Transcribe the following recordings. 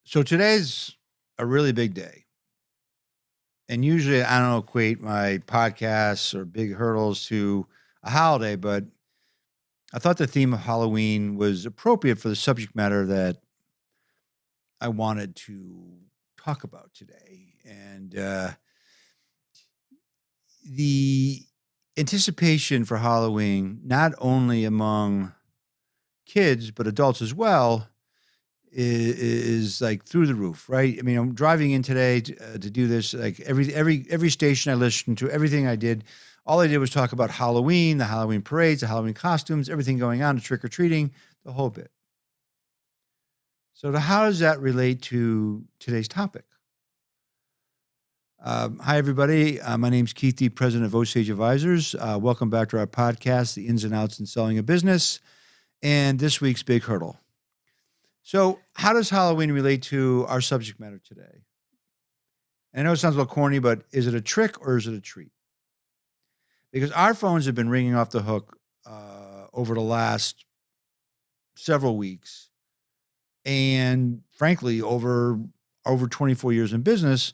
So today's a really big day. And usually I don't equate my podcasts or big hurdles to a holiday, but I thought the theme of Halloween was appropriate for the subject matter that I wanted to talk about today. And the anticipation for Halloween, not only among kids, but adults as well, is like through the roof, right? I mean, I'm driving in today to do this. Like every station I listened to, everything I did, all I did was talk about Halloween, the Halloween parades, the Halloween costumes, everything going on, the trick or treating, the whole bit. So, how does that relate to today's topic? Hi, everybody. My name's kdee, President of Osage Advisors. Welcome back to our podcast, The Ins and Outs in Selling a Business, and this week's Big Hurdle. So, how does Halloween relate to our subject matter today? And I know it sounds a little corny, but is it a trick or is it a treat? Because our phones have been ringing off the hook over the last several weeks, and frankly, over 24 years in business,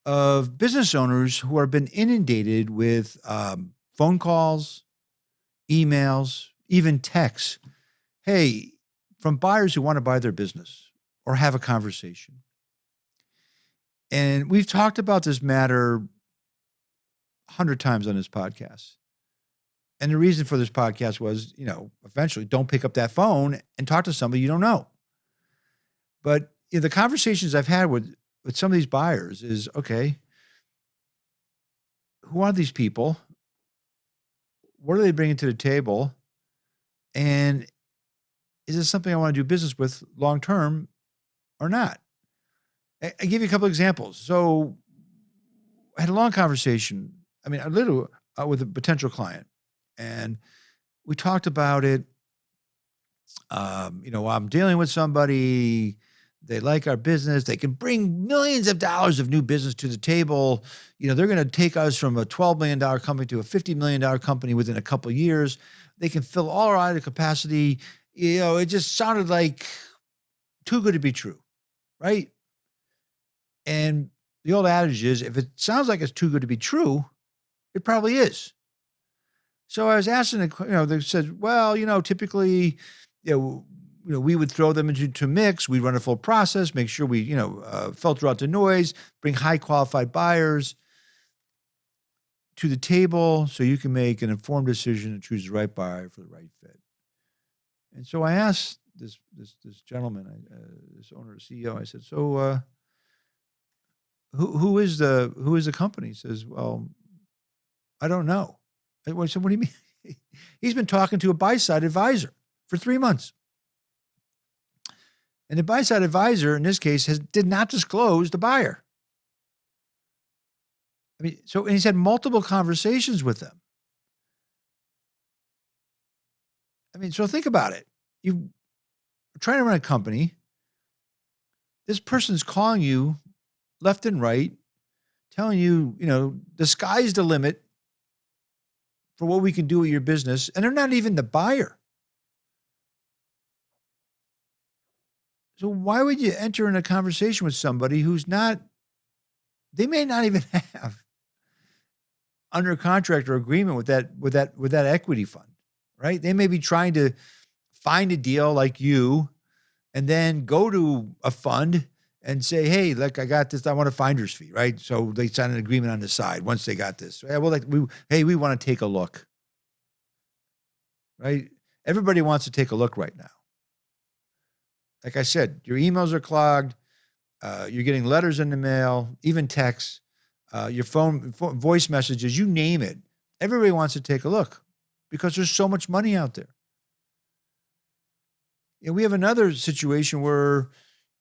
of business owners who have been inundated with phone calls, emails, even texts. Hey, from buyers who want to buy their business or have a conversation. And we've talked about this matter 100 times on this podcast. And the reason for this podcast was, eventually don't pick up that phone and talk to somebody you don't know. But the conversations I've had with some of these buyers is, okay, who are these people? What are they bringing to the table? And is this something I want to do business with long term or not? I give you a couple examples. So I had a long conversation. I mean, I literally with a potential client, and we talked about it. I'm dealing with somebody. They like our business. They can bring millions of dollars of new business to the table. They're going to take us from a $12 million company to a $50 million company within a couple of years. They can fill all our idle capacity. It just sounded like too good to be true, right? And the old adage is, if it sounds like it's too good to be true, it probably is. So I was asking, they said, well, typically, we would throw them into mix. We'd run a full process, make sure we, filter out the noise, bring high qualified buyers to the table so you can make an informed decision and choose the right buyer for the right fit. And so I asked this gentleman, this owner, CEO, I said, so who is the company? He says, well, I don't know. I said, what do you mean? He's been talking to a buy-side advisor for 3 months. And the buy-side advisor, in this case, did not disclose the buyer. I mean, and he's had multiple conversations with them. I mean, so think about it. You're trying to run a company. This person's calling you left and right, telling you, the sky's the limit for what we can do with your business. And they're not even the buyer. So why would you enter in a conversation with somebody they may not even have under contract or agreement with that equity fund, right? They may be trying to find a deal like you and then go to a fund and say, hey, look, I got this. I want a finder's fee, right? So they sign an agreement on the side once they got this. Yeah, well, we want to take a look, right? Everybody wants to take a look right now. Like I said, your emails are clogged. You're getting letters in the mail, even texts, your phone, voice messages, you name it. Everybody wants to take a look because there's so much money out there. And we have another situation where,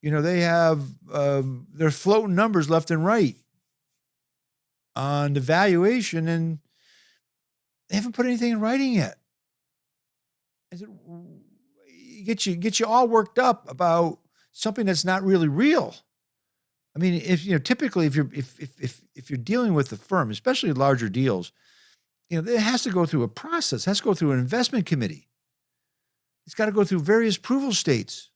they have, they're floating numbers left and right on the valuation, and they haven't put anything in writing yet. I said, get you all worked up about something that's not really real. I mean, typically if you're dealing with a firm, especially larger deals, it has to go through a process, has to go through an investment committee. It's got to go through various approval states,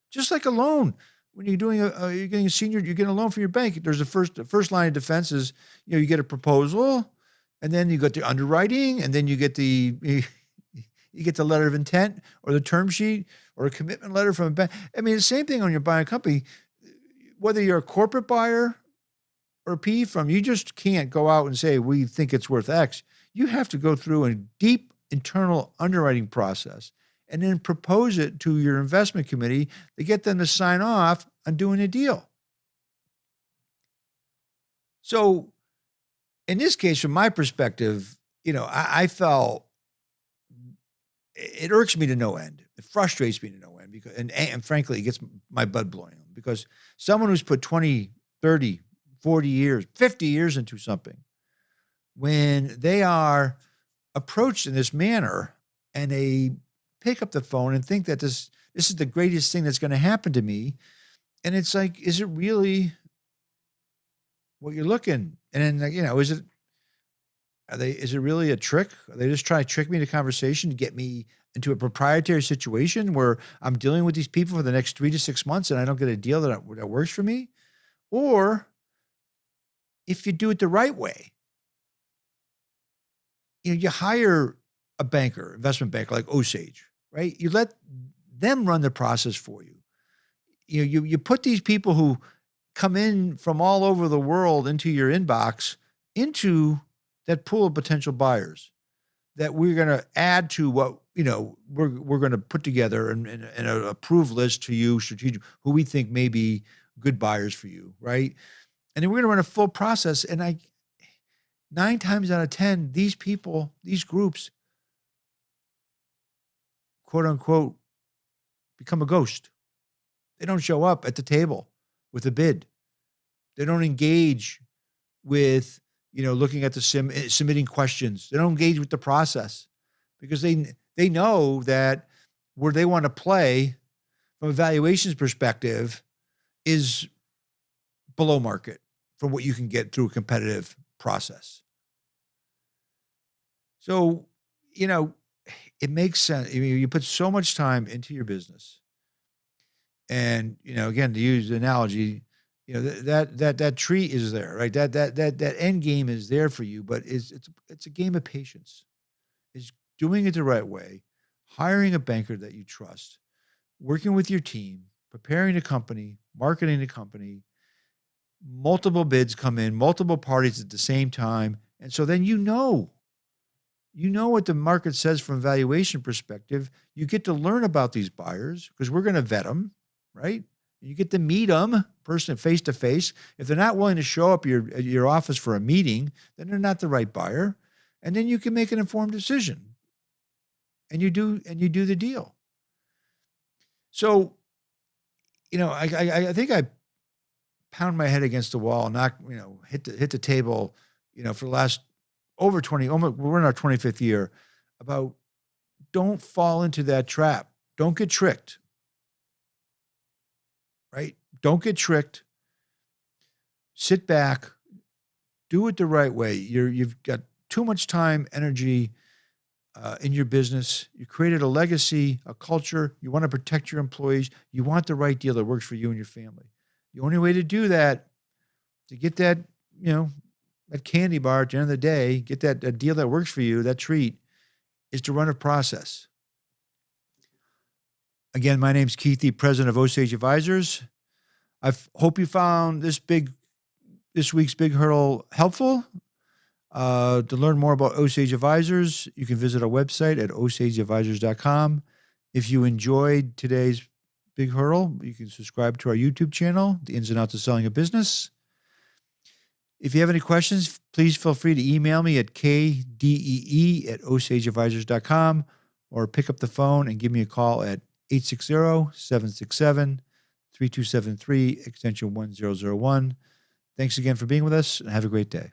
just like a loan. when you're doing you're getting you're getting a loan from your bank, there's the first line of defense is, you get a proposal, and then you get the underwriting, and then you get the letter of intent or the term sheet or a commitment letter from a bank. I mean, the same thing when you're buying a company, whether you're a corporate buyer or a PE firm, you just can't go out and say, we think it's worth X. You have to go through a deep internal underwriting process and then propose it to your investment committee to get them to sign off on doing a deal. So in this case, from my perspective, I felt it irks me to no end. It frustrates me to no end because, and frankly, it gets my blood boiling because someone who's put 20, 30, 40 years, 50 years into something, when they are approached in this manner and they pick up the phone and think that this is the greatest thing that's going to happen to me. And it's like, is it really what you're looking? And then, is it really a trick? Are they just trying to trick me into conversation to get me into a proprietary situation where I'm dealing with these people for the next 3 to 6 months and I don't get a deal that works for me? Or if you do it the right way, you hire a banker, investment banker like Osage, right? You let them run the process for you. You put these people who come in from all over the world into your inbox, into that pool of potential buyers that we're going to add to what, we're going to put together and an approved list to you, strategic, who we think may be good buyers for you, right? And then we're going to run a full process. And 9 times out of 10, these people, these groups, quote unquote, become a ghost. They don't show up at the table with a bid. They don't engage with, looking at the submitting questions. They don't engage with the process because they know that where they want to play from a valuations perspective is below market from what you can get through a competitive process. So, it makes sense. You put so much time into your business. And, again, to use the analogy, that tree is there, right? That end game is there for you, but it's a game of patience. It's doing it the right way, hiring a banker that you trust, working with your team, preparing the company, marketing the company, multiple bids come in, multiple parties at the same time. And so then you know what the market says from a valuation perspective. You get to learn about these buyers because we're going to vet them, right? You get to meet them person face to face. If they're not willing to show up at your office for a meeting, then they're not the right buyer. And then you can make an informed decision. And you do the deal. So, I think I pound my head against the wall, hit the table, for the last over 20, we're in our 25th year, about don't fall into that trap. Don't get tricked. Right? Don't get tricked. Sit back. Do it the right way. You've got too much time, energy in your business. You created a legacy, a culture. You want to protect your employees. You want the right deal that works for you and your family. The only way to do that, to get that, that candy bar at the end of the day, get that deal that works for you, that treat, is to run a process. Again, my name's kdee, President of Osage Advisors. I hope you found this week's Big Hurdle helpful. To learn more about Osage Advisors, you can visit our website at osageadvisors.com. If you enjoyed today's Big Hurdle, you can subscribe to our YouTube channel, The Ins and Outs of Selling a Business. If you have any questions, please feel free to email me at kdee@osageadvisors.com or pick up the phone and give me a call at 860-767-3273, extension 1001. Thanks again for being with us, and have a great day.